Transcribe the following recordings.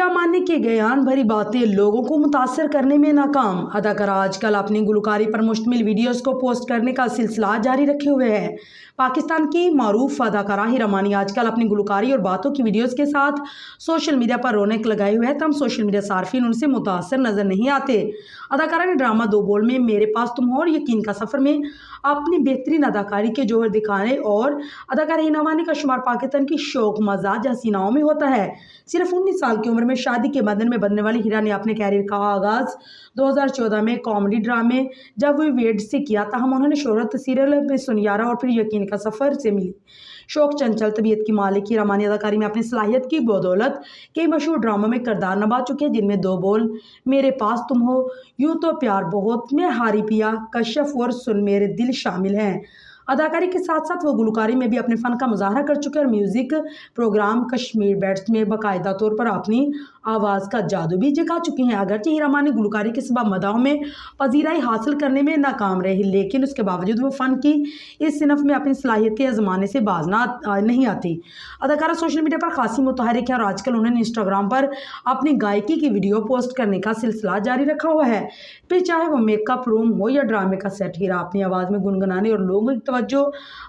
हीरा मानी की ज्ञान भरी बातें लोगों को मुतासर करने में नाकाम। अदाकारा आजकल अपनी गुलकारी पर मुश्तमिल वीडियोस को पोस्ट करने का सिलसिला जारी रखे हुए है। पाकिस्तान की मारूफ अदाकारा हीरा मानी आजकल अपनी गुलकारी और बातों की वीडियोस के साथ सोशल मीडिया पर रौनक लगाए हुए है। तमाम सोशल मीडिया सार्फिन उनसे मुतासर नजर नहीं आते। अदाकारा ने ड्रामा दो बोल में मेरे पास तुम हो और यकीन का सफर में अपनी बेहतरीन अदाकारी के जोहर दिखाने और अदाकारा हीरा मानी का शुमार पाकिस्तान की शौक मजाज हसीनाओं में होता है। सिर्फ 19 साल की उम्र में शादी के बंधन में बंधने वाली हीरा ने अपने कैरियर का आगाज 2014 में कॉमेडी ड्रामे जब वी वेड से किया। तहम उन्होंने शोहरत सीरियल में सुनियारा और फिर यकीन का सफर से मिली। शौक चंचल तबीयत की मालिक हीरा मानी अदाकारी में अपनी सलाहियत की बदौलत कई मशहूर ड्रामों में किरदार निभा चुके हैं, जिनमें दो बोल, मेरे पास तुम हो, यूं तो प्यार बहुत, मैं हारी पिया, कश्यप और सुन मेरे दिल शामिल हैं। अदाकारी के साथ साथ वो गुलकारी में भी अपने फन का मुजाहरा कर चुके हैं और म्यूजिक प्रोग्राम कश्मीर बैट्स में बाकायदा तौर पर अपनी आवाज़ का जादू भी जगा चुकी हैं। अगरचे हीरा मानी गुलकारी के सबब मदाहों में पजीराई हासिल करने में नाकाम रही, लेकिन उसके बावजूद वो फ़न की इस सिनफ में अपनी सलाहियतें आजमाने से बाज नहीं आती। अदाकारा सोशल मीडिया पर खासी मुतहरिक है और आजकल उन्होंने इंस्टाग्राम पर अपनी गायकी की वीडियो पोस्ट करने का सिलसिला जारी रखा हुआ है। फिर चाहे वो मेकअप रूम हो या ड्रामे का सेट, हीरा अपनी आवाज़ में गुनगुनाने और लोगों की तवज्जो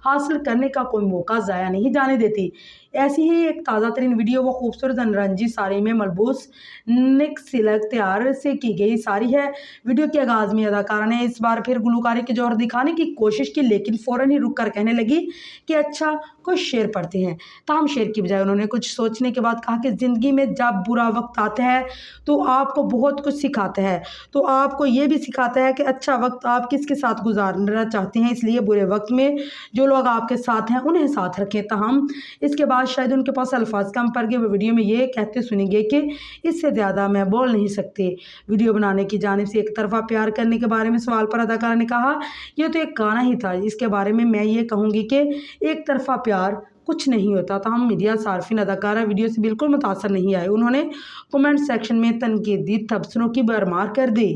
हासिल करने का कोई मौका ज़ाया नहीं जाने देती। ऐसी ही एक ताज़ा तरीन वीडियो वो खूबसूरत अनरंजी साड़ी में मलबूस निक सिलक तैयार से की गई साड़ी है। वीडियो के आगाज़ में अदाकारा ने इस बार फिर गुलकारी के जौहर दिखाने की कोशिश की, लेकिन फ़ौरन ही रुक कर कहने लगी कि अच्छा कुछ शेर पढ़ते हैं। ताहम शेर की बजाय उन्होंने कुछ सोचने के बाद कहा कि ज़िंदगी में जब बुरा वक्त आता है तो आपको बहुत कुछ सिखाता है, तो आपको ये भी सिखाता है कि अच्छा वक्त आप किसके साथ गुजारना चाहते हैं, इसलिए बुरे वक्त में जो लोग आपके साथ हैं उन्हें साथ रखें। ताहम इसके बाद शायद उनके पास अल्फाज कम पड़ गए। वो वीडियो में ये कहते सुनेंगे कि इससे ज़्यादा मैं बोल नहीं सकते। वीडियो बनाने की जानिब से एक तरफा प्यार करने के बारे में सवाल पर अदाकारा ने कहा, यह तो एक गाना ही था, इसके बारे में मैं ये कहूँगी कि एक तरफा प्यार कुछ नहीं होता। तमाम मीडिया सार्फिन अदाकारा वीडियो से बिल्कुल मुतासर नहीं आए। उन्होंने कमेंट सेक्शन में तनकीदी तबसरों की भरमार कर दी।